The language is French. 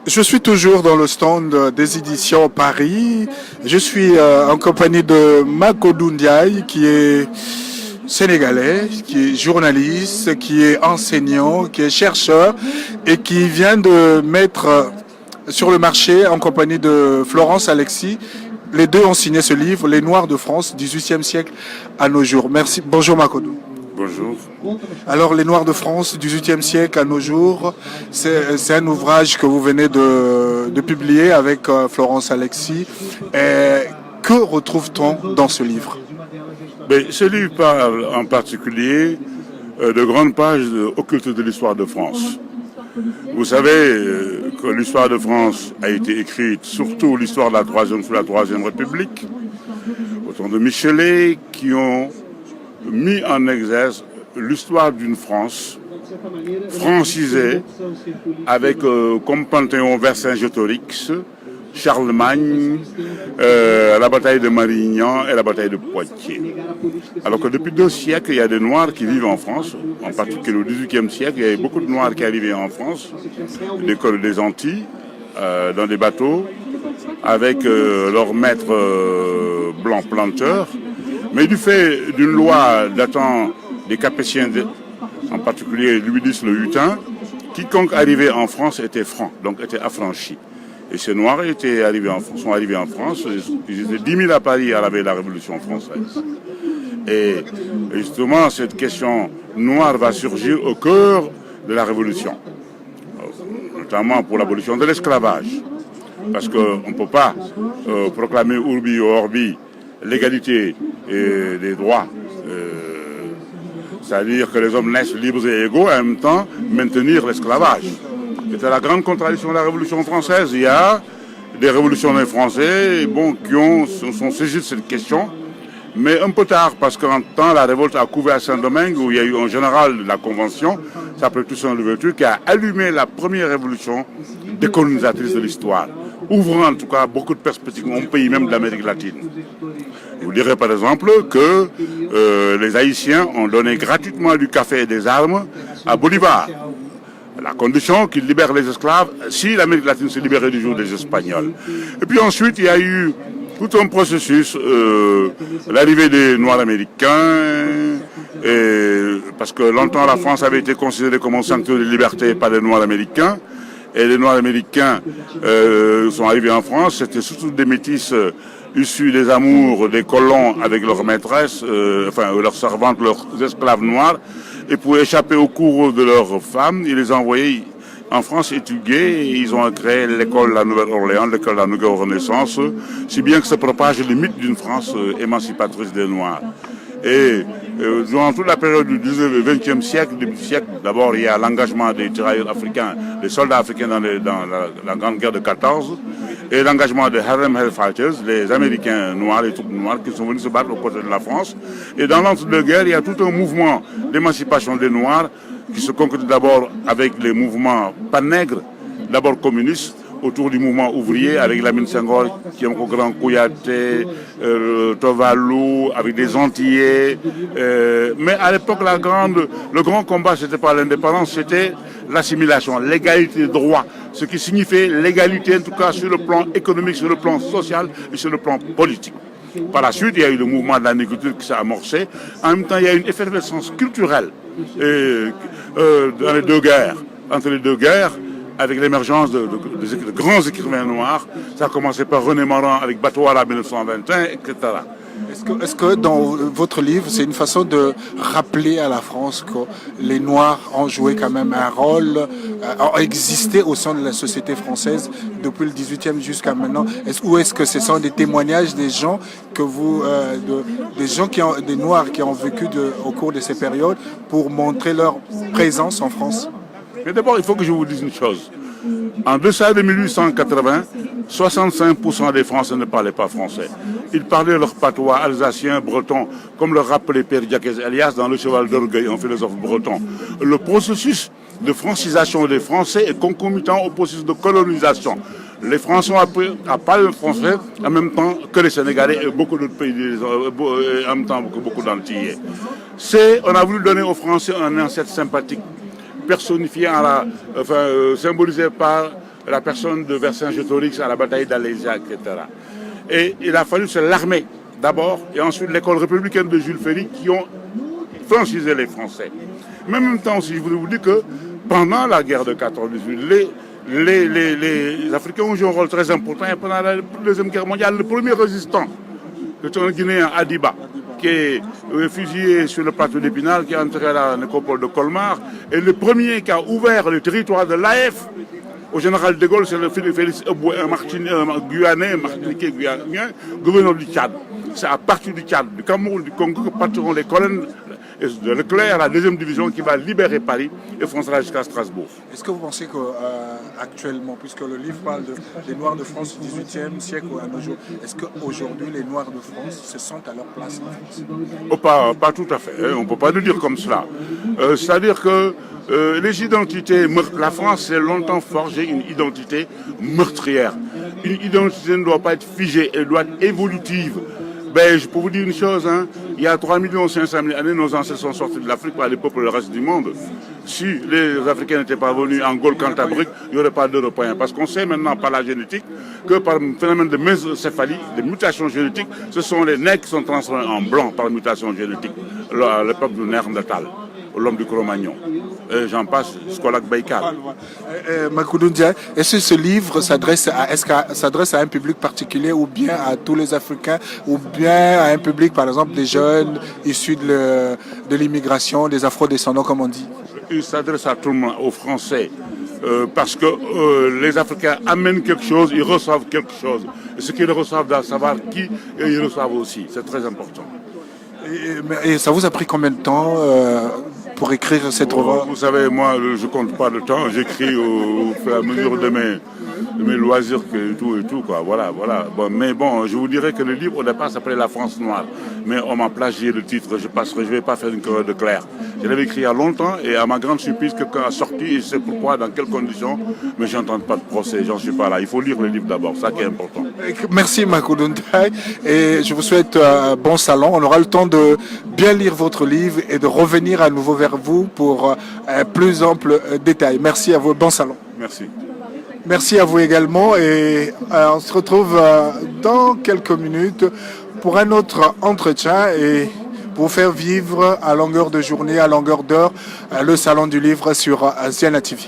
Je suis toujours dans le stand des éditions Paris. Je suis en compagnie de Makodou Ndiaye, qui est sénégalais, qui est journaliste, qui est enseignant, qui est chercheur et qui vient de mettre sur le marché en compagnie de Florence Alexis. Les deux ont signé ce livre, Les Noirs de France, 18e siècle à nos jours. Merci. Bonjour Makodou. Bonjour. Alors, Les Noirs de France, 18e siècle à nos jours, c'est un ouvrage que vous venez de publier avec Florence Alexis. Et que retrouve-t-on dans ce livre? Ce livre parle en particulier de grandes pages occultes de l'histoire de France. Vous savez que l'histoire de France a été écrite, surtout l'histoire de sous la Troisième République, autant de Michelet, qui ont mis en exergue l'histoire d'une France francisée avec comme panthéon Vercingétorix, Charlemagne, la bataille de Marignan et la bataille de Poitiers. Alors que depuis 2 siècles, il y a des Noirs qui vivent en France, en particulier au XVIIIe siècle, il y avait beaucoup de Noirs qui arrivaient en France, des Antilles, dans des bateaux, avec leur maître blanc planteur. Mais du fait d'une loi datant des Capétiens, en particulier Louis X le Hutin, quiconque arrivait en France était franc, donc était affranchi. Et ces Noirs sont arrivés en France, ils étaient 10 000 à Paris à la veille de la Révolution française. Et justement, cette question noire va surgir au cœur de la Révolution, notamment pour l'abolition de l'esclavage. Parce qu'on ne peut pas proclamer urbi et orbi l'égalité des droits, c'est-à-dire que les hommes naissent libres et égaux, et en même temps maintenir l'esclavage. C'était la grande contradiction de la Révolution française. Il y a des révolutionnaires français qui sont saisis de cette question, mais un peu tard, parce qu'en temps, la révolte a couvert à Saint-Domingue, où il y a eu un général de la Convention, s'appelait Toussaint Louverture, qui a allumé la première révolution décolonisatrice de l'histoire, ouvrant en tout cas beaucoup de perspectives, au pays même de l'Amérique latine. Je vous dirais par exemple que les Haïtiens ont donné gratuitement du café et des armes à Bolivar, à la condition qu'il libère les esclaves si l'Amérique latine se libérait du jour des Espagnols. Et puis ensuite, il y a eu tout un processus, l'arrivée des Noirs américains, parce que longtemps la France avait été considérée comme un sanctuaire de liberté par les Noirs américains, et les Noirs américains sont arrivés en France, c'était surtout des métis issus des amours des colons avec leurs maîtresses, leurs servantes, leurs esclaves noirs, et pour échapper au courroux de leurs femmes, ils les envoyaient en France étudier, et ils ont créé l'école de la Nouvelle-Orléans, l'école de la Nouvelle Renaissance, si bien que se propage le mythe d'une France émancipatrice des Noirs. Et durant toute la période du 20e siècle, début du siècle, d'abord il y a l'engagement des tirailleurs africains, des soldats africains dans la Grande Guerre de 14, et l'engagement des Harlem Hellfighters, les Américains noirs, les troupes noires qui sont venus se battre aux côtés de la France. Et dans l'entre-deux-guerres, il y a tout un mouvement d'émancipation des Noirs qui se concrétise d'abord avec les mouvements pan-nègres, d'abord communistes, autour du mouvement ouvrier, avec Lamine Senghor, qui est un grand Kouyaté, Tovalou, avec des Antillais. Mais à l'époque, le grand combat, c'était pas l'indépendance, c'était l'assimilation, l'égalité de droits, ce qui signifiait l'égalité, en tout cas, sur le plan économique, sur le plan social et sur le plan politique. Par la suite, il y a eu le mouvement de la négritude qui s'est amorcé. En même temps, il y a eu une effervescence culturelle dans les deux guerres, entre les deux guerres, avec l'émergence de grands écrivains noirs. Ça a commencé par René Maran avec Batoara 1921, etc. Est-ce que dans votre livre, c'est une façon de rappeler à la France que les Noirs ont joué quand même un rôle, ont existé au sein de la société française depuis le 18e jusqu'à maintenant? Ou est-ce que ce sont des témoignages des gens des Noirs qui ont vécu au cours de ces périodes pour montrer leur présence en France? Mais d'abord, il faut que je vous dise une chose. En deçà de 1880, 65% des Français ne parlaient pas français. Ils parlaient leur patois alsacien, breton, comme le rappelait Père Jacques Elias dans Le Cheval d'Orgueil, un philosophe breton. Le processus de francisation des Français est concomitant au processus de colonisation. Les Français ont appris à parler le français en même temps que les Sénégalais et beaucoup d'autres pays, en même temps que beaucoup d'Antillais. On a voulu donner aux Français un ancêtre sympathique. personnifié, symbolisé par la personne de Vercingétorix à la bataille d'Alésia, etc. Et il a fallu, c'est l'armée d'abord, et ensuite l'école républicaine de Jules Ferry qui ont franchisé les Français. Mais en même temps aussi, je voulais vous dire que pendant la guerre de 14-18, les Africains ont joué un rôle très important. Et pendant la Deuxième Guerre mondiale, le premier résistant, c'était un Guinéen, Adiba, qui est fusillé sur le plateau d'Épinal, qui est entré à la nécropole de Colmar. Et le premier qui a ouvert le territoire de l'AF au général de Gaulle, c'est le Félix Guyanais, martiniquais guyanais, gouverneur du Tchad. C'est à partir du Tchad, du Cameroun, du Congo que partiront les colonnes de Leclerc, la deuxième division qui va libérer Paris et foncera jusqu'à Strasbourg. Est-ce que vous pensez qu'actuellement, puisque le livre parle des Noirs de France du XVIIIe siècle à nos jours, est-ce qu'aujourd'hui les Noirs de France se sentent à leur place en France? Oh, pas tout à fait, hein, on ne peut pas le dire comme cela. C'est-à-dire que les identités, la France s'est longtemps forgé une identité meurtrière. Une identité ne doit pas être figée, elle doit être évolutive. Ben, je peux vous dire une chose, hein, il y a 3 500 000 années, nos ancêtres sont sortis de l'Afrique par les peuples du reste du monde. Si les Africains n'étaient pas venus en Gaule-Cantabrique, il n'y aurait pas d'Européens. Parce qu'on sait maintenant par la génétique que par un phénomène de mésocéphalie, de mutation génétique, ce sont les nègres qui sont transformés en blancs par mutation génétique. Le peuple du Néandertal, l'homme du Cro-Magnon. J'en passe, Skolak Baïkal. Makoudou Ndiaye, est-ce que ce livre s'adresse à un public particulier ou bien à tous les Africains ou bien à un public, par exemple, des jeunes issus de l'immigration, des afro-descendants, comme on dit? Il s'adresse à tout le monde, aux Français. Parce que les Africains amènent quelque chose, ils reçoivent quelque chose. Et ce qu'ils reçoivent doivent savoir qui ils reçoivent aussi. C'est très important. Et ça vous a pris combien de temps pour écrire cette œuvre? Vous savez, moi, je ne compte pas le temps. J'écris au fur et à mesure de mes loisirs et tout, quoi. Voilà. Bon, mais bon, je vous dirais que le livre, au départ, s'appelait La France noire. Mais on m'a plagié le titre. Je ne vais pas faire une querelle de Claire. Je l'avais écrit il y a longtemps et à ma grande surprise, quelqu'un a sorti et je sais pourquoi, dans quelles conditions. Mais je n'entends pas de procès, j'en suis pas là. Il faut lire le livre d'abord, ça qui est important. Merci Makoudou Ndiaye et je vous souhaite un bon salon. On aura le temps de bien lire votre livre et de revenir à nouveau vers vous pour un plus ample détail. Merci à vous, bon salon. Merci. Merci à vous également et on se retrouve dans quelques minutes pour un autre entretien et pour vous faire vivre à longueur de journée, à longueur d'heure, le salon du livre sur Ziana TV.